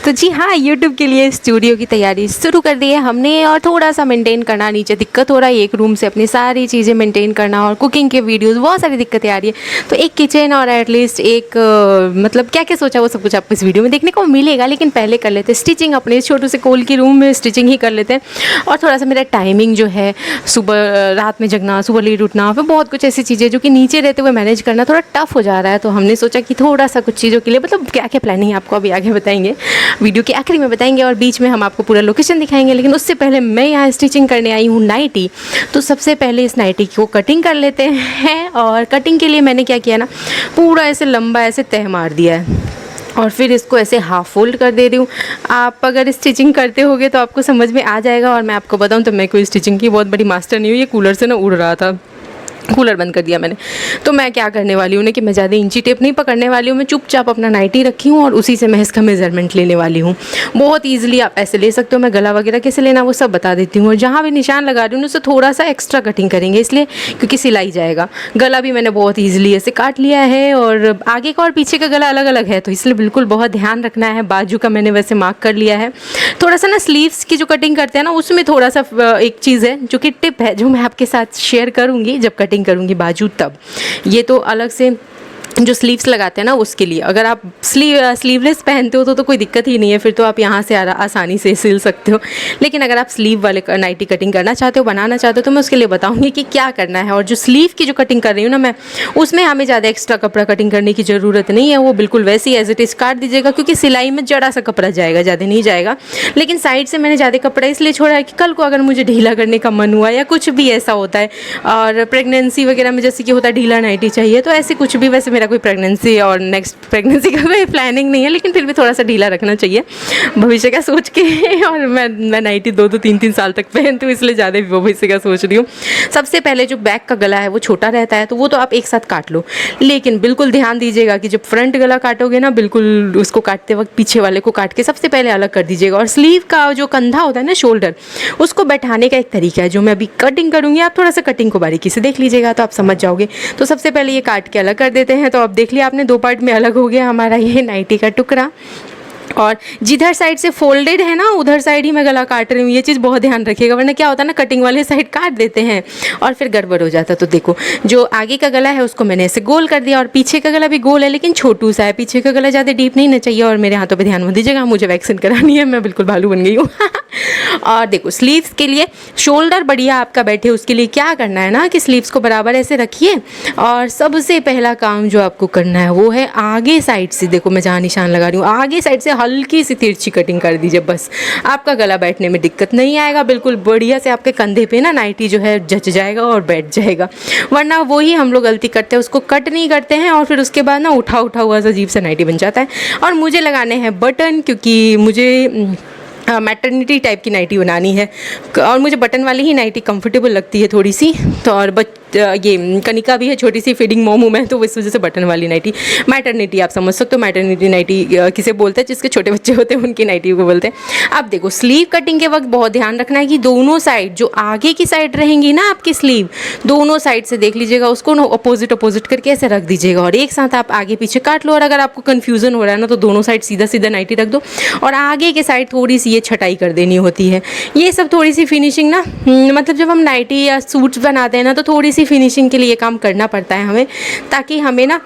तो जी हाँ, यूट्यूब के लिए स्टूडियो की तैयारी शुरू कर दी है हमने और थोड़ा सा मेंटेन करना, नीचे दिक्कत हो रहा है, एक रूम से अपनी सारी चीज़ें मेंटेन करना और कुकिंग के वीडियोस, बहुत सारी दिक्कतें आ रही है। तो एक किचन और एटलीस्ट एक मतलब क्या क्या सोचा वो सब कुछ आपको इस वीडियो में देखने को मिलेगा। लेकिन पहले कर लेते हैं स्टिचिंग, अपने इस छोटे से कोल की रूम में स्टिचिंग ही कर लेते हैं। और थोड़ा सा मेरा टाइमिंग जो है, सुबह रात में जगना, सुबह लेट उठना, फिर बहुत कुछ ऐसी चीज़ें जो कि नीचे रहते हुए मैनेज करना थोड़ा टफ हो जा रहा है। तो हमने सोचा कि थोड़ा सा कुछ चीज़ों के लिए, मतलब क्या क्या प्लानिंग है आपको अभी आगे बताएंगे, वीडियो के आखिरी में बताएंगे और बीच में हम आपको पूरा लोकेशन दिखाएंगे। लेकिन उससे पहले मैं यहाँ स्टिचिंग करने आई हूँ नाइटी। तो सबसे पहले इस नाइटी को कटिंग कर लेते हैं। और कटिंग के लिए मैंने क्या किया ना, पूरा ऐसे लंबा ऐसे तह मार दिया है और फिर इसको ऐसे हाफ फोल्ड कर दे रही हूँ। आप अगर स्टिचिंग करते होगे तो आपको समझ में आ जाएगा। और मैं आपको बताऊँ तो मैं कोई स्टिचिंग की बहुत बड़ी मास्टर नहीं हूँ। ये कूलर से ना उड़ रहा था, कूलर बंद कर दिया मैंने। तो मैं क्या करने वाली हूँ ना कि मैं ज़्यादा इंची टेप नहीं पकड़ने वाली हूँ। मैं चुपचाप अपना नाइटी रखी हूँ और उसी से मैं इसका मेज़रमेंट लेने वाली हूँ। बहुत ईजिली आप ऐसे ले सकते हो। मैं गला वगैरह कैसे लेना वो सब बता देती हूँ। और जहाँ भी निशान लगा रही हूँ उससे थोड़ा सा एक्स्ट्रा कटिंग करेंगे, इसलिए क्योंकि सिलाई जाएगा। गला भी मैंने बहुत ईजिली ऐसे काट लिया है और आगे का और पीछे का गला अलग अलग है, तो इसलिए बिल्कुल बहुत ध्यान रखना है। बाजू का मैंने वैसे मार्क कर लिया है। थोड़ा सा ना स्लीव्स की जो कटिंग करते हैं ना, उसमें थोड़ा सा एक चीज़ है जो कि टिप है, जो मैं आपके साथ शेयर करूँगी जब कटिंग करूँगी बाजू तब। ये तो अलग से जो स्लीव्स लगाते हैं ना उसके लिए, अगर आप स्लीवलेस पहनते हो तो कोई दिक्कत ही नहीं है, फिर तो आप यहाँ से आसानी से सिल सकते हो। लेकिन अगर आप स्लीव वाले नाइटी कटिंग करना चाहते हो, बनाना चाहते हो, तो मैं उसके लिए बताऊँगी कि क्या करना है। और जो स्लीव की जो कटिंग कर रही हूँ ना मैं, उसमें हमें ज़्यादा एक्स्ट्रा कपड़ा कटिंग करने की ज़रूरत नहीं है। वो बिल्कुल वैसे ही एज इट इज़ काट दीजिएगा, क्योंकि सिलाई में जरा सा कपड़ा जाएगा, ज़्यादा नहीं जाएगा। लेकिन साइड से मैंने ज़्यादा कपड़ा इसलिए छोड़ा है कि कल को अगर मुझे ढीला करने का मन हुआ या कुछ भी ऐसा होता है, और प्रेगनेंसी वगैरह में जैसे कि होता है ढीला नाइटी चाहिए, तो ऐसे कुछ भी, वैसे मेरा कोई प्रेगनेंसी और नेक्स्ट प्रेगनेंसी का कोई प्लानिंग नहीं है, लेकिन फिर भी थोड़ा सा ढीला रखना चाहिए भविष्य का सोच के। और मैं नाइटी 2-3 साल तक पहनती हूँ, इसलिए ज़्यादा भविष्य का सोच रही हूँ। सबसे पहले जो बैक का गला है वो छोटा रहता है, तो वो तो आप एक साथ काट लो। लेकिन बिल्कुल ध्यान दीजिएगा कि जब फ्रंट गला काटोगे ना, बिल्कुल उसको काटते वक्त पीछे वाले को काट के सबसे पहले अलग कर दीजिएगा। और स्लीव का जो कंधा होता है ना, शोल्डर, उसको बैठाने का एक तरीका है जो मैं अभी कटिंग करूँगी। आप थोड़ा सा कटिंग को बारीकी से देख लीजिएगा तो आप समझ जाओगे। तो सबसे पहले ये काट के अलग कर देते हैं। तो अब देख लिया आपने, 2 पार्ट में अलग हो गया हमारा ये नाइटी का टुकड़ा। और जिधर साइड से फोल्डेड है ना, उधर साइड ही मैं गला काट रही हूँ। ये चीज़ बहुत ध्यान रखिएगा, वरना क्या होता है ना, कटिंग वाले साइड काट देते हैं और फिर गड़बड़ हो जाता है। तो देखो, जो आगे का गला है उसको मैंने ऐसे गोल कर दिया और पीछे का गला भी गोल है, लेकिन छोटू सा है। पीछे का गला ज़्यादा डीप नहीं ना चाहिए। और मेरे हाथों पे ध्यान मत दीजिएगा, मुझे वैक्सीन करानी है, मैं बिल्कुल भालू बन गई हूँ। और देखो, स्लीव्स के लिए शोल्डर बढ़िया आपका बैठे, उसके लिए क्या करना है ना कि स्लीव्स को बराबर ऐसे रखिए। और सबसे पहला काम जो आपको करना है वो है आगे साइड से, देखो मैं जहाँ निशान लगा रही हूँ, आगे साइड से हल्की सी तिरछी कटिंग कर दीजिए। बस आपका गला बैठने में दिक्कत नहीं आएगा, बिल्कुल बढ़िया से आपके कंधे पे ना नाइटी जो है जच जाएगा और बैठ जाएगा। वरना वही हम लोग गलती करते हैं, उसको कट नहीं करते हैं और फिर उसके बाद ना उठा हुआ सा अजीब सा नाइटी बन जाता है। और मुझे लगाने हैं बटन, क्योंकि मुझे मैटरनिटी टाइप की नाइटी बनानी है और मुझे बटन वाली ही नाइटी कंफर्टेबल लगती है थोड़ी सी। तो और ये कनिका भी है, छोटी सी फीडिंग मॉम हूँ मैं, तो इस वजह से बटन वाली नाइटी, मैटरनिटी आप समझ सकते हो। मैटरनिटी नाइटी किसे बोलते हैं, जिसके छोटे बच्चे होते हैं उनकी नाइटी को बोलते हैं। अब देखो, स्लीव कटिंग के वक्त बहुत ध्यान रखना है कि दोनों साइड, जो आगे की साइड रहेंगी ना आपकी स्लीव, दोनों साइड से देख लीजिएगा, उसको ना अपोजिट करके ऐसे रख दीजिएगा और एक साथ आप आगे पीछे काट लो। और अगर आपको कन्फ्यूज़न हो रहा है ना, तो दोनों साइड सीधा नाइटी रख दो और आगे के साइड थोड़ी सी ये छटाई कर देनी होती है। ये सब थोड़ी सी फिनिशिंग ना, मतलब जब हम नाइटी या सूट्स बनाते हैं ना, तो थोड़ी सी फिनिशिंग के लिए काम करना पड़ता है हमें, ताकि हमें ना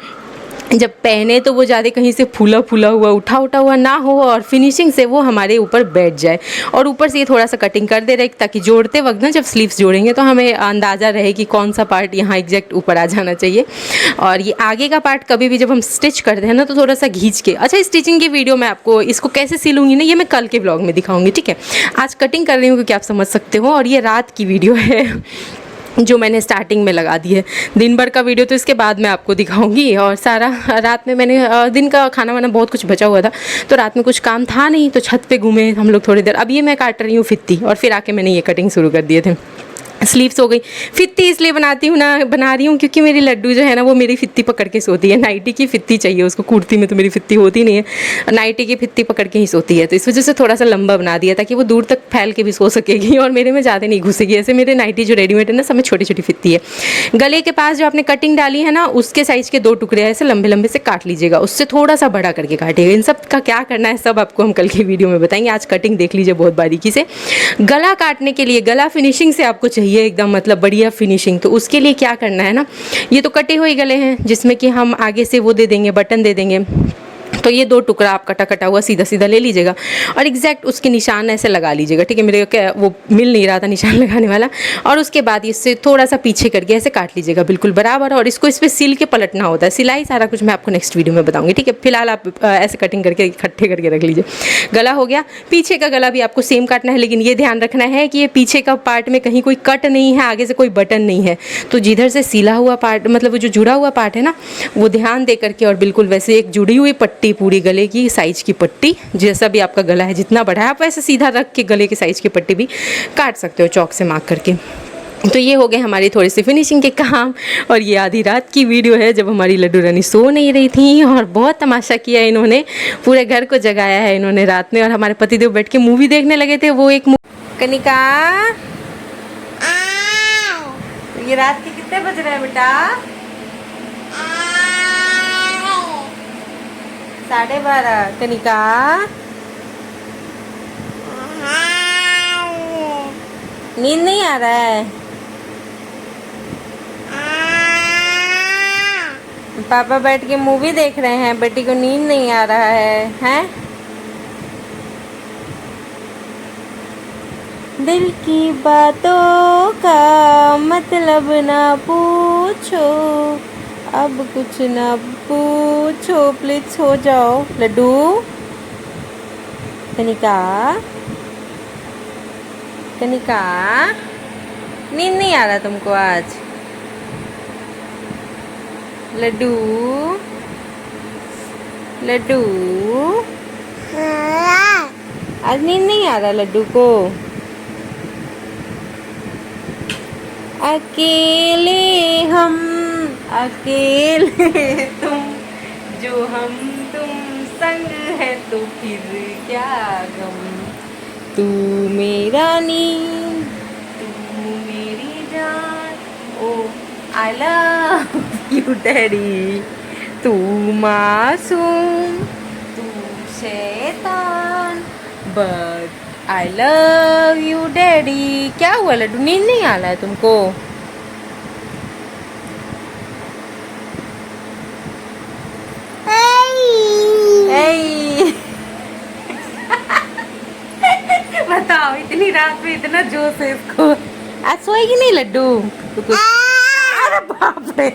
जब पहने तो वो ज़्यादा कहीं से फूला हुआ उठा हुआ ना हो और फिनिशिंग से वो हमारे ऊपर बैठ जाए। और ऊपर से ये थोड़ा सा कटिंग कर दे रहे, ताकि जोड़ते वक्त ना, जब स्लीव्स जोड़ेंगे तो हमें अंदाज़ा रहे कि कौन सा पार्ट यहाँ एग्जैक्ट ऊपर आ जाना चाहिए। और ये आगे का पार्ट कभी भी जब हम स्टिच करते हैं ना, तो थोड़ा सा खींच के, अच्छा स्टिचिंग की वीडियो मैं आपको इसको कैसे सिलूँगी ना, ये मैं कल के ब्लॉग में दिखाऊँगी, ठीक है। आज कटिंग कर रही हूँ क्योंकि आप समझ सकते हो। और ये रात की वीडियो है जो मैंने स्टार्टिंग में लगा दी है। दिन भर का वीडियो तो इसके बाद मैं आपको दिखाऊंगी। और सारा रात में मैंने दिन का खाना वाना बहुत कुछ बचा हुआ था, तो रात में कुछ काम था नहीं, तो छत पे घूमे हम लोग थोड़ी देर। अब ये मैं काट रही हूँ फित्ती और फिर आके मैंने ये कटिंग शुरू कर दिए थे। स्लीव्स हो गई। फित्ती इसलिए बना रही हूँ क्योंकि मेरी लड्डू जो है ना वो मेरी फित्ती पकड़ के सोती है। नाइटी की फित्ती चाहिए उसको, कुर्ती में तो मेरी फित्ती होती नहीं है, नाइटी की फित्ती पकड़ के ही सोती है। तो इस वजह से थोड़ा सा लंबा बना दिया ताकि वो दूर तक फैल के भी सो सकेगी और मेरे में ज़्यादा नहीं घुसेगी। ऐसे मेरे नाइटी जो रेडीमेड है ना सब में छोटी छोटी फित्ती है। गले के पास जो आपने कटिंग डाली है ना उसके साइज़ के 2 टुकड़े ऐसे लंबे लंबे से काट लीजिएगा, उससे थोड़ा सा बड़ा करके काटिएगा। इन सब का क्या करना है सब आपको हम कल की वीडियो में बताएंगे। आज कटिंग देख लीजिए बहुत बारीकी से। गला काटने के लिए, गला फिनिशिंग से आपको चाहिए एकदम मतलब बढ़िया फिनिशिंग, तो उसके लिए क्या करना है ना, ये तो कटे हुए गले हैं जिसमें कि हम आगे से वो दे देंगे, बटन दे देंगे। तो ये 2 टुकड़ा आप कटा कटा हुआ सीधा सीधा ले लीजिएगा और एग्जैक्ट उसके निशान ऐसे लगा लीजिएगा, ठीक है। मेरे क्या वो मिल नहीं रहा था निशान लगाने वाला। और उसके बाद इससे थोड़ा सा पीछे करके ऐसे काट लीजिएगा बिल्कुल बराबर। और इसको इस पर सिल के पलटना होता है, सिलाई सारा कुछ मैं आपको नेक्स्ट वीडियो में बताऊंगी, ठीक है। फिलहाल आप ऐसे कटिंग करके इकट्ठे करके रख लीजिए। गला हो गया। पीछे का गला भी आपको सेम काटना है, लेकिन ये ध्यान रखना है कि ये पीछे का पार्ट में कहीं कोई कट नहीं है, आगे से कोई बटन नहीं है। तो जिधर से सिला हुआ पार्ट मतलब वो जो जुड़ा हुआ पार्ट है ना वो ध्यान दे करके और बिल्कुल वैसे एक जुड़ी हुई पट्टी पूरी गले की साइज की पट्टी, जैसा भी आपका गला है जितना बड़ा है आप वैसे सीधा रख के गले की साइज की पट्टी भी काट सकते हो चौक से मार्क करके। तो ये हो गए हमारी थोड़ी सी फिनिशिंग के काम। और ये आधी रात की वीडियो है जब हमारी लड्डू रानी सो नहीं रही थी और बहुत तमाशा किया इन्होंने, पूरे घर को जगाया है इन्होंने रात में। और हमारे पतिदेव बैठ के मूवी देखने लगे थे। वो एक कनिका, ये रात के कितने बज रहे हैं बेटा? 12:30। कनिका नींद नहीं आ रहा है? पापा बैठ के मूवी देख रहे हैं, बेटी को नींद नहीं आ रहा है, हैं? दिल की बातों का मतलब ना पूछो, अब कुछ ना पूछो, प्लीज सो जाओ। लड्डू, कनिका, कनिका नींद नहीं आ रहा तुमको आज? लड्डू, लड्डू आज नींद नहीं आ रहा लड्डू को? अकेले हम, अकेले तुम, जो हम तुम संग है तो फिर क्या गम। तू मेरा नींद, तू मेरी जान, ओ आई लव यू डैडी। तू मासूम, तू शैतान, but I love you daddy. क्या हुआ लड्डू, नींद नहीं आ रहा है तुमको? बताओ इतनी रात में इतना जोश है इसको। आज सोएगी नहीं लड्डू? अरे बाप रे।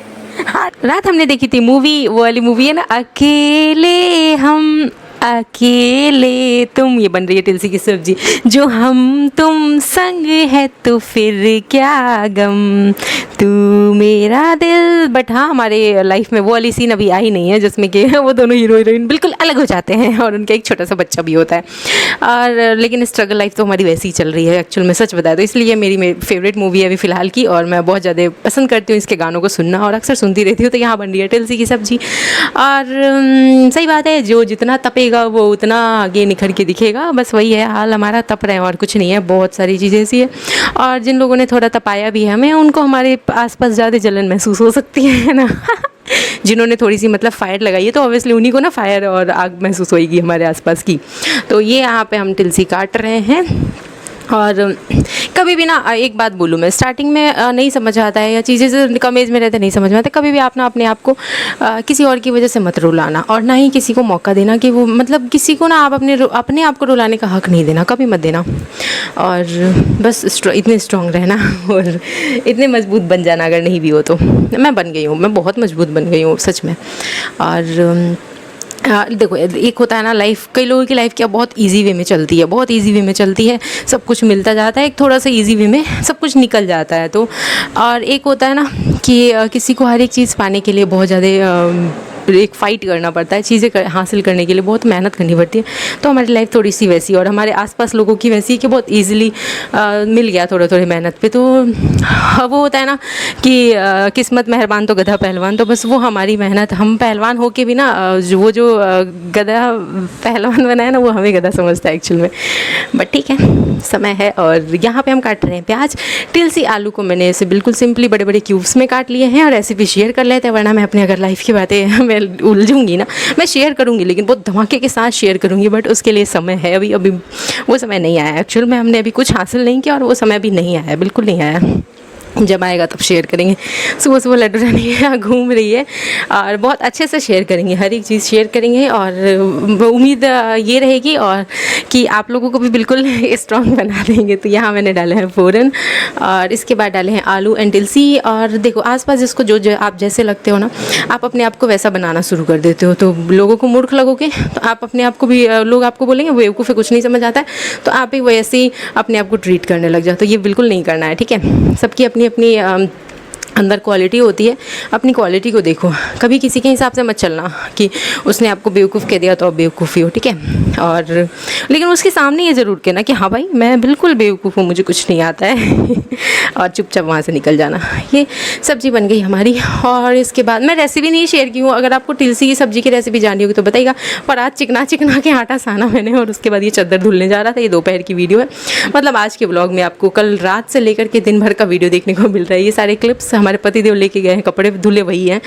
रात हमने देखी थी मूवी, वो वाली मूवी है ना, अकेले हम अकेले तुम। ये बन रही है तुलसी की सब्जी। जो हम तुम संग है तो फिर क्या गम, तू मेरा दिल। बट हाँ हमारे लाइफ में वो वाली सीन अभी आई नहीं है जिसमें कि वो दोनों हीरो हीरोइन बिल्कुल अलग हो जाते हैं और उनका एक छोटा सा बच्चा भी होता है। और लेकिन स्ट्रगल लाइफ तो हमारी वैसी ही चल रही है एक्चुअल में, सच बताया तो। इसलिए मेरी फेवरेट मूवी है अभी फ़िलहाल की, और मैं बहुत ज़्यादा पसंद करती हूँ इसके गानों को सुनना और अक्सर सुनती रहती हूँ। तो यहाँ बन रही है तुलसी की सब्जी। और सही बात है, जो जितना तपेगा वो उतना आगे निखर के दिखेगा। बस वही है हाल हमारा, तप रहे हैं और कुछ नहीं है। बहुत सारी चीज़ें ऐसी है, और जिन लोगों ने थोड़ा तपाया भी है हमें, उनको हमारे आसपास ज़्यादा जलन महसूस हो सकती है ना। जिन्होंने थोड़ी सी मतलब फायर लगाई है तो ऑब्वियसली उन्हीं को ना फायर और आग महसूस होएगी हमारे आसपास की। तो ये यहाँ पे हम तुलसी काट रहे हैं। और कभी भी ना एक बात बोलूँ मैं, स्टार्टिंग में नहीं समझ आता है या चीज़ें से कम एज में रहते नहीं समझ में आता, कभी भी आप ना अपने आप को किसी और की वजह से मत रुलाना, और ना ही किसी को मौका देना कि वो मतलब किसी को ना आप अपने आप को रुलाने का हक नहीं देना, कभी मत देना। और बस इतने स्ट्रॉन्ग रहना और इतने मजबूत बन जाना अगर नहीं भी हो तो। मैं बन गई हूँ, मैं बहुत मजबूत बन गई हूँ सच में। और देखो एक होता है ना लाइफ, कई लोगों की लाइफ क्या बहुत इजी वे में चलती है, बहुत इजी वे में चलती है, सब कुछ मिलता जाता है, एक थोड़ा सा इजी वे में सब कुछ निकल जाता है। तो और एक होता है ना कि किसी को हर एक चीज़ पाने के लिए बहुत ज़्यादा एक फ़ाइट करना पड़ता है चीज़ें हासिल करने के लिए, बहुत मेहनत करनी पड़ती है। तो हमारी लाइफ थोड़ी सी वैसी और हमारे आसपास लोगों की वैसी कि बहुत ईजिली मिल गया थोड़े थोड़े मेहनत पे। तो वो होता है ना कि किस्मत मेहरबान तो गधा पहलवान, तो बस वो हमारी मेहनत, हम पहलवान होके भी ना जो गधा पहलवान बना है ना वो हमें गधा समझता है एक्चुअल में। बट ठीक है, समय है। और यहाँ पे हम काट रहे हैं प्याज। टिलसी आलू को मैंने ऐसे बिल्कुल सिंपली बड़े बड़े क्यूब्स में काट लिए हैं और रेसिपी शेयर कर लेते हैं, वरना मैं अपने अगर लाइफ की बातें मैं उलझूंगी ना। मैं शेयर करूँगी लेकिन बहुत धमाके के साथ शेयर करूँगी, बट उसके लिए समय है। अभी वो समय नहीं आया एक्चुअल में, हमने अभी कुछ हासिल नहीं किया और वो समय भी नहीं आया, बिल्कुल नहीं आया। जब आएगा तब शेयर करेंगे। सुबह सुबह लड्डू रानी यहाँ घूम रही है और बहुत अच्छे से शेयर करेंगे, हर एक चीज़ शेयर करेंगे और उम्मीद ये रहेगी और कि आप लोगों को भी बिल्कुल स्ट्रॉन्ग बना देंगे। तो यहाँ मैंने डाले हैं फ़ौरन और इसके बाद डाले हैं आलू एंड तिलसी। और देखो आसपास जिसको जो आप जैसे लगते हो ना, आप अपने आप को वैसा बनाना शुरू कर देते हो, तो लोगों को मूर्ख लगोगे तो आप अपने आप को भी, लोग आपको बोलेंगे बेवकूफ़ है, कुछ नहीं समझ आता है, तो आप भी वैसे ही अपने आप को ट्रीट करने लग जाओ। तो ये बिल्कुल नहीं करना है, ठीक है। सबकी अपनी अपनी अंदर क्वालिटी होती है, अपनी क्वालिटी को देखो, कभी किसी के हिसाब से मत चलना कि उसने आपको बेवकूफ़ कह दिया तो आप बेवकूफ़ी हो, ठीक है। और लेकिन उसके सामने ये ज़रूर कहना कि हाँ भाई मैं बिल्कुल बेवकूफ़ हूँ, मुझे कुछ नहीं आता है और चुपचाप वहाँ से निकल जाना। ये सब्ज़ी बन गई हमारी। और इसके बाद मैं रेसिपी नहीं शेयर की हूँ, अगर आपको तिलसी की सब्ज़ी की रेसिपी जाननी होगी तो बताइएगा। पर आज चिकना चिकना के आटा साना मैंने और उसके बाद ये चद्दर धुलने जा रहा था। ये दोपहर की वीडियो है, मतलब आज के ब्लॉग में आपको कल रात से लेकर के दिन भर का वीडियो देखने को मिल रहा है। ये सारे क्लिप्स हमारे पतिदेव लेके गए हैं, कपड़े धुले वही हैं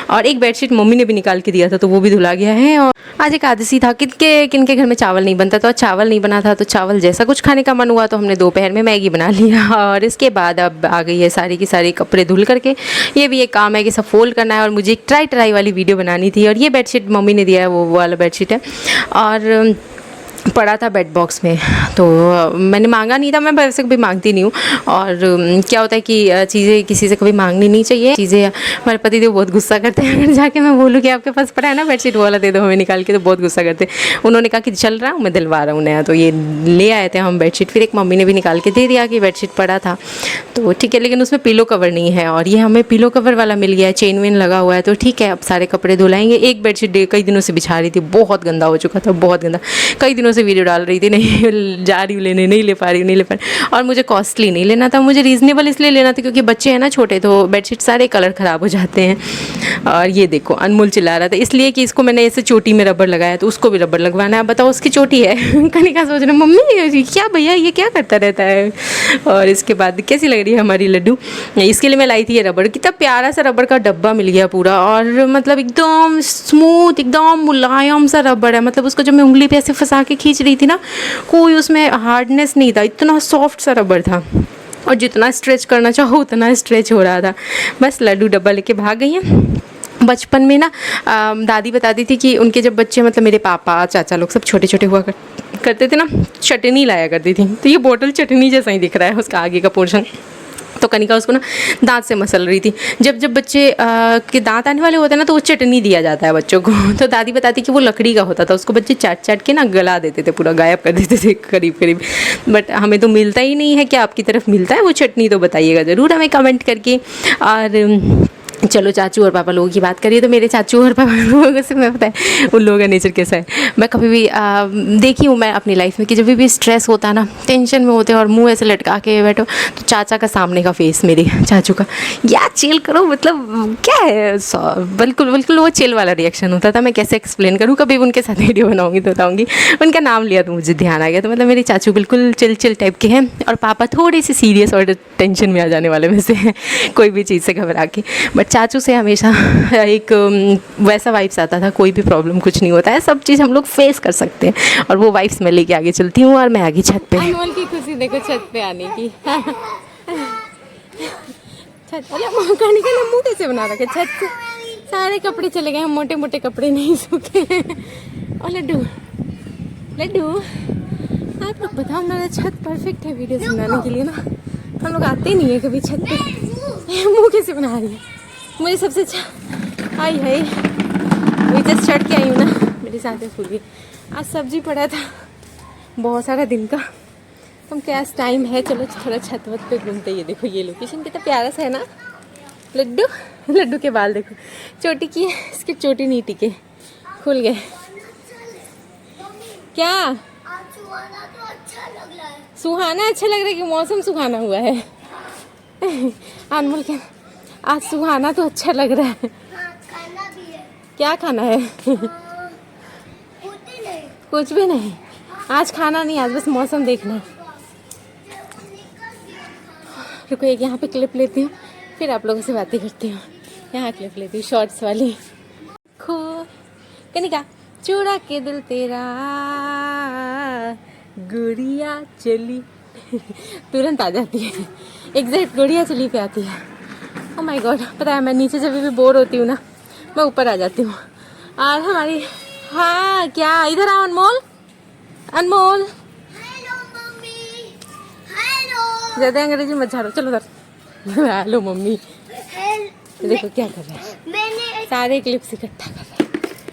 और एक बेडशीट मम्मी ने भी निकाल के दिया था तो वो भी धुला गया है। और आज एकादशी था, किनके घर में चावल नहीं बनता, तो चावल नहीं बना था तो चावल जैसा कुछ खाने का मन हुआ तो हमने दोपहर में मैगी बना लिया। और इसके बाद अब आ गई है सारी की सारी कपड़े धुल करके। ये भी एक काम है कि सब फोल्ड करना है और मुझे एक ट्राई वाली वीडियो बनानी थी। और ये बेडशीट मम्मी ने दिया है, वो वाला बेडशीट है और पड़ा था बेड बॉक्स में, तो मैंने मांगा नहीं था, मैं वैसे कभी मांगती नहीं हूँ। और क्या होता है कि चीज़ें किसी से कभी मांगनी नहीं चाहिए। चीज़ें हमारे पतिदेव बहुत गुस्सा करते हैं, अगर जाके मैं बोलूँ कि आपके पास पड़ा है ना बेडशीट वाला दे दो हमें निकाल के, तो बहुत गुस्सा करते हैं। उन्होंने कहा कि चल रहा हूँ मैं दिलवा रहा हूँ नया, तो ये ले आए थे हम बेडशीट। फिर एक मम्मी ने भी निकाल के दे दिया कि बेडशीट पड़ा था, तो ठीक है, लेकिन उसमें पिलो कवर नहीं है और ये हमें पिलो कवर वाला मिल गया है, चेन वेन लगा हुआ है, तो ठीक है अब सारे कपड़े धुलाएंगे। एक बेडशीट कई दिनों से बिछा रही थी, बहुत गंदा हो चुका था, बहुत गंदा। कई दिनों से वीडियो डाल रही थी, नहीं जा रही हूँ लेने, नहीं ले पा रही और मुझे कॉस्टली नहीं लेना था, मुझे रीज़नेबल इसलिए लेना था क्योंकि बच्चे हैं ना छोटे, तो बेडशीट सारे कलर ख़राब हो जाते हैं। और ये देखो अनमोल चिल्ला रहा था इसलिए कि इसको मैंने ऐसे चोटी में रबर लगाया, तो उसको भी रबर लगवाना है। बताओ उसकी चोटी है कनिका सोच रहे मम्मी क्या भैया ये क्या करता रहता है। और इसके बाद कैसी लग रही है हमारी लड्डू, इसके लिए मैं लाई थी ये रबर। कितना प्यारा सा रबर का डब्बा मिल गया पूरा, और मतलब एकदम स्मूथ, एकदम मुलायम सा रबर है। मतलब उसको जब मैं उंगली पे ऐसे फंसा के खींच रही थी ना, कोई उसमें हार्डनेस नहीं था, इतना सॉफ्ट सा रबर था और जितना स्ट्रेच करना चाहो उतना स्ट्रेच हो रहा था। बस लड्डू डब्बा लेके भाग गई हैं। बचपन में ना दादी बताती थी कि उनके जब बच्चे, मतलब मेरे पापा चाचा लोग सब छोटे छोटे हुआ करते थे ना, चटनी लाया करती थी, तो ये बोतल चटनी जैसा ही दिख रहा है उसका आगे का पोर्शन। तो कनिका उसको ना दांत से मसल रही थी। जब बच्चे के दांत आने वाले होते हैं ना, तो वो चटनी दिया जाता है बच्चों को। तो दादी बताती कि वो लकड़ी का होता था, उसको बच्चे चाट चाट के ना गला देते थे, पूरा गायब कर देते थे करीब करीब। बट हमें तो मिलता ही नहीं है, क्या आपकी तरफ मिलता है वो चटनी? तो बताइएगा ज़रूर हमें कमेंट करके। और चलो चाचू और पापा लोगों की बात करिए, तो मेरे चाचू और पापा लोगों से मैं पता है उन लोगों का नेचर कैसा है। मैं कभी भी देखी हूँ मैं अपनी लाइफ में कि जब भी स्ट्रेस होता है ना, टेंशन में होते हैं और मुंह ऐसे लटका के बैठो, तो चाचा का सामने का फेस, मेरे चाचू का, या चिल करो, मतलब क्या है, बिल्कुल बिल्कुल वो चिल वाला रिएक्शन होता था। मैं कैसे एक्सप्लेन करूँ, कभी उनके साथ वीडियो बनाऊँगी तो बताऊँगी। उनका नाम लिया तो मुझे ध्यान आ गया। तो मतलब मेरे चाचू बिल्कुल चिल टाइप के हैं और पापा थोड़ी सी सीरियस और टेंशन में आ जाने वाले में से हैं, कोई भी चीज़ से घबरा के। बट चाचू से हमेशा एक वैसा वाइब्स आता था, कोई भी प्रॉब्लम कुछ नहीं होता है, सब चीज़ हम लोग फेस कर सकते हैं, और वो वाइब्स मैं लेके आगे चलती हूँ। और मैं आगे छत पे, अनमोल की खुशी देखो छत पे आने की। छत कनिका ने मुँह कैसे बना रखा, छत से सारे कपड़े चले गए हैं, मोटे मोटे कपड़े नहीं सूखे। और लड्डू लड्डू आप लोग बताओ, मेरा छत परफेक्ट है वीडियो बनाने के लिए ना, हम लोग आते नहीं है कभी छत पे। मुँह कैसे बना रही है, मुझे सबसे अच्छा आई है, मैं जस्ट चढ़ के आई हूँ ना, मेरे साथ फूल गई। आज सब्जी पड़ा था बहुत सारा दिन का, तुम क्या टाइम है, चलो थोड़ा छत वत पे घूमते। ये देखो ये लोकेशन कितना प्यारा सा है ना लड्डू। लड्डू के बाल देखो, चोटी की है, इसकी चोटी नहीं टिके, खुल गए। क्या तो अच्छा लग रहा है। सुहाना अच्छा लग रहा है कि मौसम सुहाना हुआ है? अनमोल के आज सुहाना तो अच्छा लग रहा है। हाँ, खाना भी है। क्या खाना है? कुछ नहीं। कुछ भी नहीं, आज खाना नहीं, आज बस मौसम देखना है। रुको एक यहाँ पे क्लिप लेती हूँ, फिर आप लोगों से बातें करती हूँ। यहाँ क्लिप लेती हूँ शॉर्ट्स वाली। खो कनिका चुरा के दिल तेरा गुड़िया चली तुरंत आ जाती है, एग्जैक्ट गुड़िया चली पे आती है। ओह माय गॉड, पता है मैं नीचे जब भी बोर होती हूँ ना, मैं ऊपर आ जाती हूँ। और हमारी हाँ क्या, इधर आओ अनमोल, अनमोल हेलो मम्मी। हेलो। ज़्यादा अंग्रेजी मत झाड़ो, चलो उधर। Hello mummy. देखो क्या कर रहा है, मैंने सारे क्लिप्स इकट्ठा कर रहा है।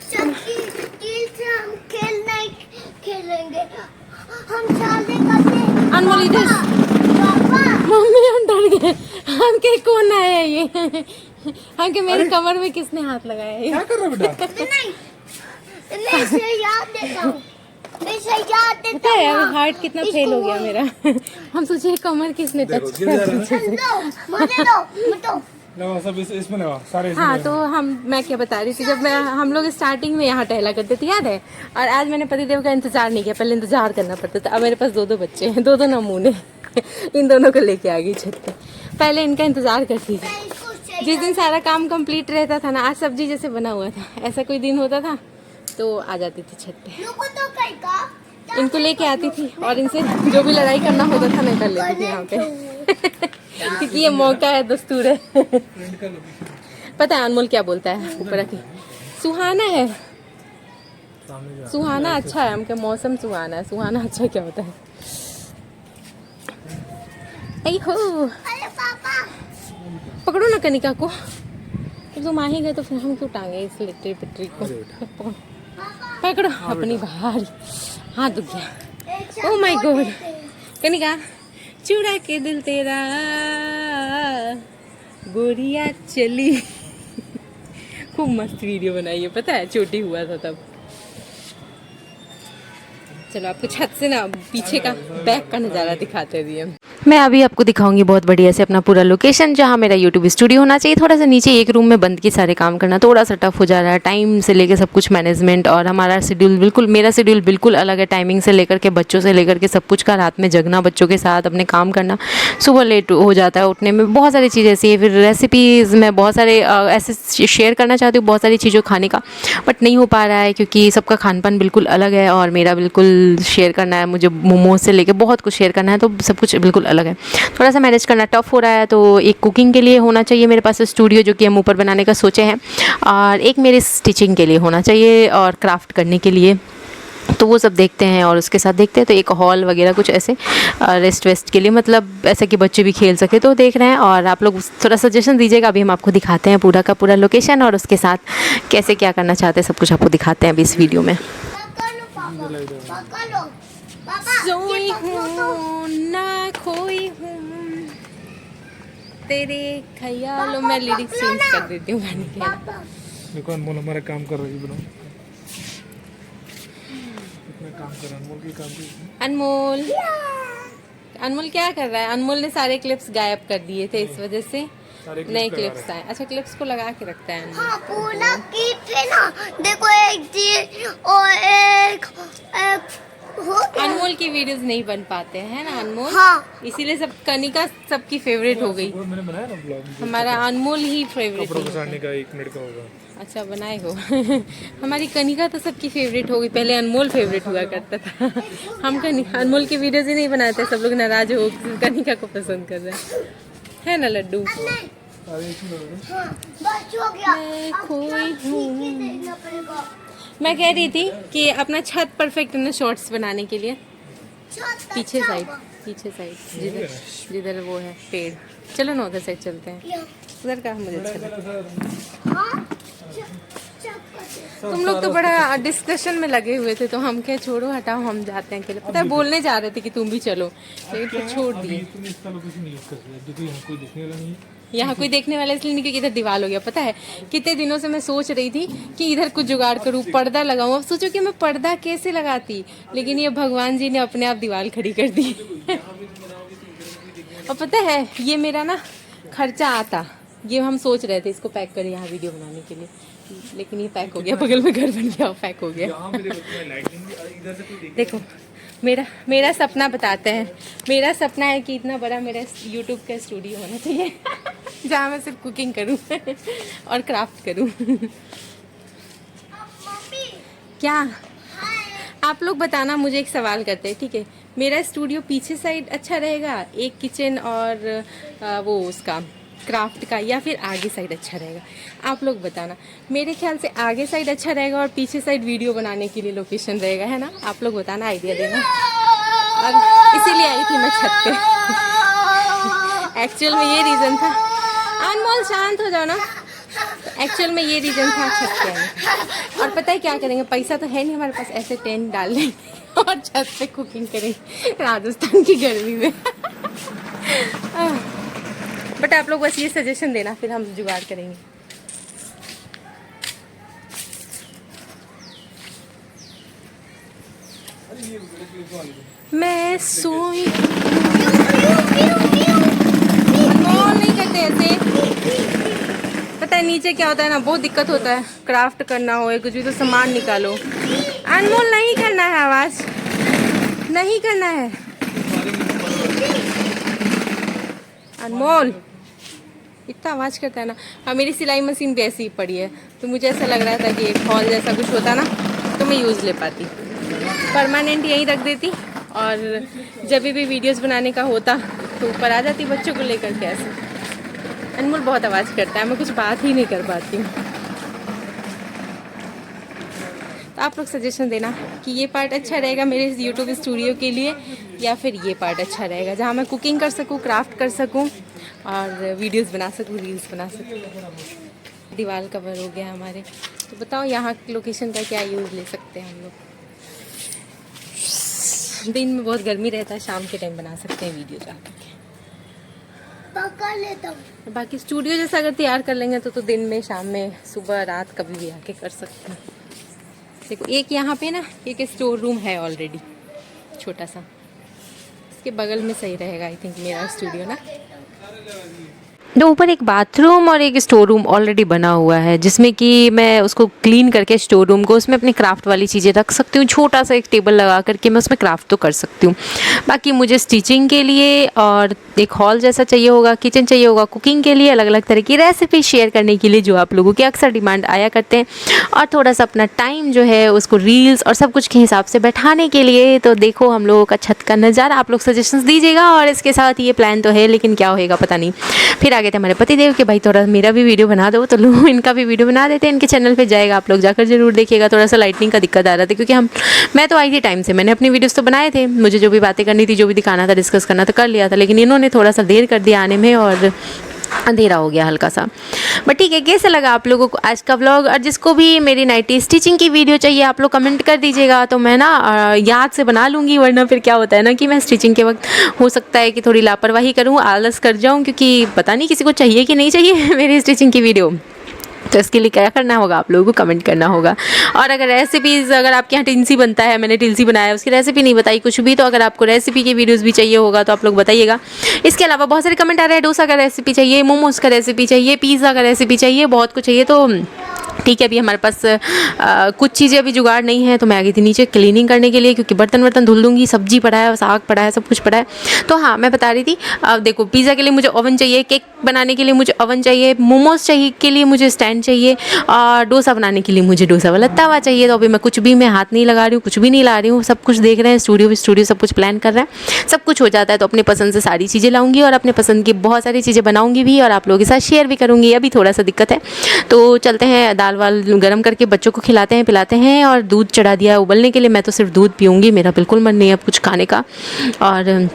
सबकी टीम से हम खेलेंगे। हम शादी करते। अनमोल इधर। पापा। मम्मी हम डर गए, हम के कौन आया है ये? हम के मेरी कमर में किसने हाथ लगाया है? क्या कर रहा है बेटा? नहीं, मैं इसे याद देता हूँ। मैं इसे याद पता देता है यार हूँ। हार्ट कितना फेल हो गया मेरा। हम सोचे कमर किसने देखो, टच गिर जा रहा है। किया? लो, मुझे दो, मुझे लगाओ सब इसमें लगाओ, सारे इसमें हाँ लगाओ। तो मैं क्या बता रही थी, जब हम लोग स्टार्टिंग में यहाँ टहला करते थे याद है, और आज मैंने पतिदेव का इंतजार नहीं किया, पहले इंतजार करना पड़ता था। अब मेरे पास 2 बच्चे हैं, 2 नमूने। इन दोनों को लेके आ गई छत पे, पहले इनका इंतजार करती थी। इसको चाहिए। जिस दिन सारा काम कंप्लीट रहता था ना, आज सब्जी जैसे बना हुआ था, ऐसा कोई दिन होता था तो आ जाती थी छत पे, लोगों तो कहेगा। इनको लेके आती थी और इनसे जो भी लड़ाई करना होता था मैं कर लेती थी यहाँ पे। क्योंकि ये मौका है, दस्तूर है। पता है अनमोल क्या बोलता है ऊपर आके, सुहाना है, सुहाना अच्छा है, हमके मौसम सुहाना है। सुहाना अच्छा क्या होता है? आई हो, अरे पापा। पकड़ो ना कनिका को, जब तुम आ ही गए तो फिर हम क्यों टांगे इस लिट्टी पिट्री को? पकड़ो अपनी भारी, हाथ दुख गया। ओह माय गॉड, कनिका चुरा के दिल तेरा गोरिया चली। खूब मस्त वीडियो बनाई है, पता है छोटी हुआ था तब। चलो आपको छत से ना पीछे का बैक का नज़ारा दिखाते दिए। मैं अभी आपको दिखाऊंगी बहुत बढ़िया से अपना पूरा लोकेशन, जहाँ मेरा यूट्यूब स्टूडियो होना चाहिए। थोड़ा सा नीचे एक रूम में बंद के सारे काम करना थोड़ा सा टफ हो जा रहा है, टाइम से लेकर सब कुछ मैनेजमेंट, और हमारा शेड्यूल बिल्कुल, मेरा शेड्यूल बिल्कुल अलग है, टाइमिंग से लेकर के बच्चों से लेकर के सब कुछ का, रात में जगना बच्चों के साथ, अपने काम करना, सुबह लेट हो जाता है उठने में, बहुत सारी चीज़ें ऐसी है। फिर रेसिपीज़ में बहुत सारे ऐसे शेयर करना चाहती हूँ, बहुत सारी चीज़ों खाने का, बट नहीं हो पा रहा है क्योंकि सबका खान पान बिल्कुल अलग है और मेरा बिल्कुल शेयर करना है, मुझे मोमोज से लेकर बहुत कुछ शेयर करना है, तो सब कुछ बिल्कुल अलग है। थोड़ा सा मैनेज करना टफ हो रहा है। तो एक कुकिंग के लिए होना चाहिए मेरे पास स्टूडियो, जो कि हम ऊपर बनाने का सोचे हैं, और एक मेरे स्टिचिंग के लिए होना चाहिए और क्राफ्ट करने के लिए, तो वो सब देखते हैं। और उसके साथ देखते हैं तो एक हॉल वगैरह कुछ ऐसे रेस्ट वेस्ट के लिए, मतलब ऐसा कि बच्चे भी खेल सके, तो देख रहे हैं। और आप लोग थोड़ा सजेशन दीजिएगा, अभी हम आपको दिखाते हैं पूरा का पूरा लोकेशन, और उसके साथ कैसे क्या करना चाहते हैं सब कुछ आपको दिखाते हैं अभी इस वीडियो में। पकड़ लो पापा, पकड़ लो पापा। सोई ये पकड़ो तो। हूँ ना खोई हूँ तेरे ख्यालों में, लिरिक्स चेंज कर देती हूँ गाने के। पापा देखो अनमोल हमारा काम कर रही है, बनाओ कितना काम कर रहा है अनमोल की, काम की। अनमोल, अनमोल क्या कर रहा है? अनमोल ने सारे क्लिप्स गायब कर दिए थे, इस वजह से सारे clips नए लगा क्लिप्स आए। अच्छा क्लिप्स को लगा के रखता है अनमोल। हाँ पूरा की थे ना, देखो एक जी और एक हो गया। अनमोल की वीडियोस नहीं बन पाते हैं ना अनमोल, हाँ। इसीलिए सब कनिका सबकी फेवरेट हो गई, और मैंने बनाया ना ब्लॉग, हमारा अनमोल ही फेवरेट कपड़ों को है। साड़ने का 1 मिनट का होगा। अच्छा बनाए हो। हमारी कनिका तो सबकी फेवरेट हो गई, पहले अनमोल फेवरेट हुआ करता था। हम अनमोल की वीडियोस ही नहीं बनाते, सब लोग नाराज हो कनिका को पसंद कर रहे हैं, है ना लड्डू? नहीं, सारे इसमें लगा। हाँ बस हो गया। मैं अब खोई क्या हूँ। सीख ही देखना पड़ेगा। मैं कह रही थी कि अपना छत परफेक्ट है ना शॉर्ट्स बनाने के लिए, छत पीछे अच्छा साइड, होगा। पीछे साइड जिधर जिधर वो है पेड़। चलो ना उधर साइड चलते हैं, यहाँ। उधर का मुझे अच्छा लगता है। हाँ छत का। तुम लोग तो बड़ा डिस्कशन में लगे हुए थे, तो हम क्या छोड़ो हटाओ, हम जाते हैं अकेले। पता है बोलने जा रहे थे कि तुम भी चलो, लेकिन फिर छोड़ दिए। अभी तुम इसका लोकेशन यूज कर सकते हो, क्योंकि यहाँ कोई दिखने वाला नहीं है। यहाँ कोई देखने वाला इसलिए नहीं क्योंकि इधर दीवार हो गया। पता है कितने दिनों से मैं सोच रही थी कि इधर कुछ जुगाड़ करूँ, पर्दा लगाऊँ। अब सोचो कि मैं पर्दा कैसे लगाती, लेकिन ये भगवान जी ने अपने आप दीवार खड़ी कर दी। और पता है ये मेरा ना खर्चा आता, ये हम सोच रहे थे इसको पैक करें यहाँ वीडियो बनाने के लिए, लेकिन ये पैक हो गया, बगल में घर बन गया, पैक हो गया। देखो मेरा सपना बताते हैं, मेरा सपना है कि इतना बड़ा मेरा यूट्यूब का स्टूडियो होना चाहिए जहाँ मैं सिर्फ कुकिंग करूँ और क्राफ्ट करूँ। क्या आप लोग बताना, मुझे एक सवाल करते हैं, ठीक है? मेरा स्टूडियो पीछे साइड अच्छा रहेगा, एक किचन और वो उसका क्राफ्ट का, या फिर आगे साइड अच्छा रहेगा? आप लोग बताना। मेरे ख्याल से आगे साइड अच्छा रहेगा और पीछे साइड वीडियो बनाने के लिए लोकेशन रहेगा, है ना? आप लोग बताना, आइडिया देना। और इसीलिए आई थी मैं छत पे। एक्चुअल में ये रीज़न था। अनमोल शांत हो जाओ ना। एक्चुअल में ये रीज़न था छत पे आने। और पता है क्या करेंगे, पैसा तो है नहीं हमारे पास, ऐसे टेंट डाल लेंगे और छत पे कुकिंग करेंगे राजस्थान की गर्मी में। बट आप लोग बस ये सजेशन देना, फिर हम जुगाड़ करेंगे। मैं सोई नहीं करते ऐसे। पता है नीचे क्या होता है ना, बहुत दिक्कत होता है, क्राफ्ट करना हो या कुछ भी तो सामान निकालो। अनमोल नहीं करना है, आवाज़ नहीं करना है। अनमोल इतना आवाज़ करता है ना। हाँ, मेरी सिलाई मशीन भी ऐसी ही पड़ी है, तो मुझे ऐसा लग रहा था कि एक हॉल जैसा कुछ होता ना तो मैं यूज़ ले पाती, परमानेंट यहीं रख देती, और जब भी वीडियोस बनाने का होता तो ऊपर आ जाती बच्चों को लेकर के ऐसे। अनमोल बहुत आवाज़ करता है, मैं कुछ बात ही नहीं कर पाती हूँ। तो आप लोग सजेशन देना कि ये पार्ट अच्छा रहेगा मेरे यूट्यूब स्टूडियो के लिए, या फिर ये पार्ट अच्छा रहेगा जहाँ मैं कुकिंग कर सकूँ, क्राफ्ट कर सकूँ और वीडियोस बना सकूँ, रील्स बना सकूँ। दीवार कवर हो गया हमारे, तो बताओ यहाँ लोकेशन का क्या यूज़ ले सकते हैं हम लोग? दिन में बहुत गर्मी रहता है, शाम के टाइम बना सकते हैं वीडियो जाकर के। पकड़ लेता हूँ। बाकी स्टूडियो जैसा अगर तैयार कर लेंगे तो दिन में, शाम में, सुबह, रात कभी भी आके कर सकते हैं। देखो एक यहाँ पे ना एक स्टोर रूम है ऑलरेडी, छोटा सा, इसके बगल में सही रहेगा आई थिंक मेरा स्टूडियो ना। तो ऊपर एक बाथरूम और एक स्टोर रूम ऑलरेडी बना हुआ है, जिसमें कि मैं उसको क्लीन करके स्टोर रूम को उसमें अपनी क्राफ्ट वाली चीज़ें रख सकती हूँ। छोटा सा एक टेबल लगा करके मैं उसमें क्राफ्ट तो कर सकती हूँ। बाकी मुझे स्टिचिंग के लिए और एक हॉल जैसा चाहिए होगा, किचन चाहिए होगा, कुकिंग के लिए, अलग अलग तरह की रेसिपी शेयर करने के लिए जो आप लोगों की अक्सर डिमांड आया करते हैं, और थोड़ा सा अपना टाइम जो है उसको रील्स और सब कुछ के हिसाब से बैठाने के लिए। तो देखो हम लोगों का छत का नज़ारा, आप लोग सजेशंस दीजिएगा। और इसके साथ ये प्लान तो है, लेकिन क्या होएगा पता नहीं। फिर आगे थे हमारे पतिदेव कि भाई थोड़ा मेरा भी वीडियो बना दो, तो लो इनका भी वीडियो बना देते हैं, इनके चैनल पे जाएगा, आप लोग जाकर जरूर देखिएगा। थोड़ा सा लाइटनिंग का दिक्कत आ रहा था क्योंकि मैं तो आई थी टाइम से, मैंने अपनी वीडियोस तो बनाए थे, मुझे जो भी बातें करनी थी, जो भी दिखाना था, डिस्कस करना था, कर लिया था, लेकिन इन्होंने थोड़ा सा देर कर दिया आने में और अंधेरा हो गया हल्का सा। बट ठीक है, कैसा लगा आप लोगों को आज का व्लॉग? और जिसको भी मेरी नाइटी स्टिचिंग की वीडियो चाहिए आप लोग कमेंट कर दीजिएगा, तो मैं ना याद से बना लूँगी। वरना फिर क्या होता है ना कि मैं स्टिचिंग के वक्त हो सकता है कि थोड़ी लापरवाही करूँ, आलस कर जाऊँ, क्योंकि पता नहीं किसी को चाहिए कि नहीं चाहिए मेरी स्टिचिंग की वीडियो। तो इसके लिए क्या करना होगा, आप लोगों को कमेंट करना होगा। और अगर रेसिपीज़, अगर आपके यहाँ टिलसी बनता है, मैंने टिलसी बनाया, उसकी रेसिपी नहीं बताई कुछ भी, तो अगर आपको रेसिपी की वीडियोस भी चाहिए होगा तो आप लोग बताइएगा। इसके अलावा बहुत सारे कमेंट आ रहे हैं, डोसा का रेसिपी चाहिए, मोमोज़ का रेसिपी चाहिए, पिज़्ज़ा का रेसिपी चाहिए, बहुत कुछ चाहिए। तो ठीक है, अभी हमारे पास कुछ चीज़ें अभी जुगाड़ नहीं है, तो मैं आ गई थी नीचे क्लीनिंग करने के लिए, क्योंकि बर्तन वर्तन धुल दूँगी, सब्जी पड़ा है, साग पड़ा है, सब कुछ पड़ा है। तो हाँ, मैं बता रही थी, देखो पिज़्ज़ा के लिए मुझे ओवन चाहिए, केक बनाने के लिए मुझे ओवन चाहिए, मोमोज़ चाहिए के लिए मुझे स्टैंड चाहिए, और डोसा बनाने के लिए मुझे डोसा वाला तवा चाहिए। तो अभी मैं कुछ भी, मैं हाथ नहीं लगा रही हूँ, कुछ भी नहीं ला रही हूँ, सब कुछ देख रहे हैं, स्टूडियो सब कुछ प्लान कर रहे हैं, सब कुछ हो जाता है तो अपने पसंद से सारी चीज़ें लाऊंगी और अपने पसंद की बहुत सारी चीज़ें बनाऊंगी भी, और आप लोगों के साथ शेयर भी करूँगी। अभी थोड़ा सा दिक्कत है, तो चलते हैं दाल वाल गर्म करके बच्चों को खिलाते हैं, पिलाते हैं, और दूध चढ़ा दिया है उबलने के लिए। मैं तो सिर्फ दूध पीऊँगी, मेरा बिल्कुल मन नहीं है अब कुछ खाने का, और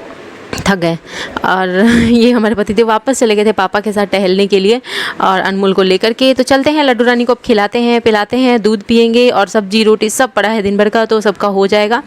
थक गए। और ये हमारे पतिदेव वापस चले गए थे पापा के साथ टहलने के लिए, और अनमोल को लेकर के। तो चलते हैं, लड्डू रानी को अब खिलाते हैं, पिलाते हैं, दूध पियेंगे, और सब्जी रोटी सब पड़ा है दिन भर का, तो सबका हो जाएगा।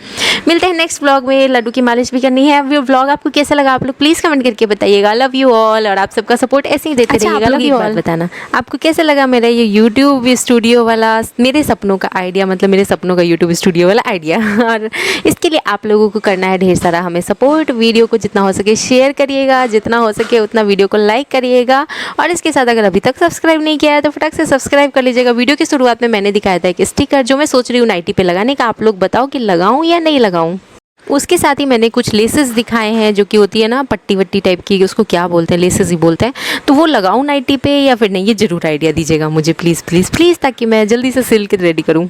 मिलते हैं नेक्स्ट व्लॉग में। लड्डू की मालिश भी करनी है। वो व्लॉग आपको कैसा लगा आप लोग प्लीज़ कमेंट करके बताइएगा। लव यू ऑल, और आप सबका सपोर्ट ऐसे ही देते रहिएगा। Love you all. बताना आपको कैसा लगा मेरा ये यूट्यूब स्टूडियो वाला, मेरे सपनों का आइडिया, मतलब मेरे सपनों का यूट्यूब स्टूडियो वाला आइडिया। और इसके लिए आप लोगों को करना है ढेर सारा हमें सपोर्ट। वीडियो को जितना हो सके शेयर करिएगा, जितना हो सके उतना वीडियो को लाइक करिएगा, और इसके साथ अगर अभी तक सब्सक्राइब नहीं किया है तो फटाक से सब्सक्राइब कर लीजिएगा। वीडियो की शुरुआत में मैंने दिखाया था एक स्टिकर जो मैं सोच रही हूँ नाइटी पे लगाने का। आप लोग बताओ कि लगाऊं या नहीं लगाऊं। उसके साथ ही मैंने कुछ लेसेस दिखाए हैं जो कि होती है ना पट्टी वट्टी टाइप की, उसको क्या बोलते हैं, लेसेस ही बोलते हैं। तो वो लगाऊं नाइटी पे या फिर नहीं, ये ज़रूर आइडिया दीजिएगा मुझे प्लीज़ प्लीज़ प्लीज़, ताकि मैं जल्दी से सिल के रेडी करूँ।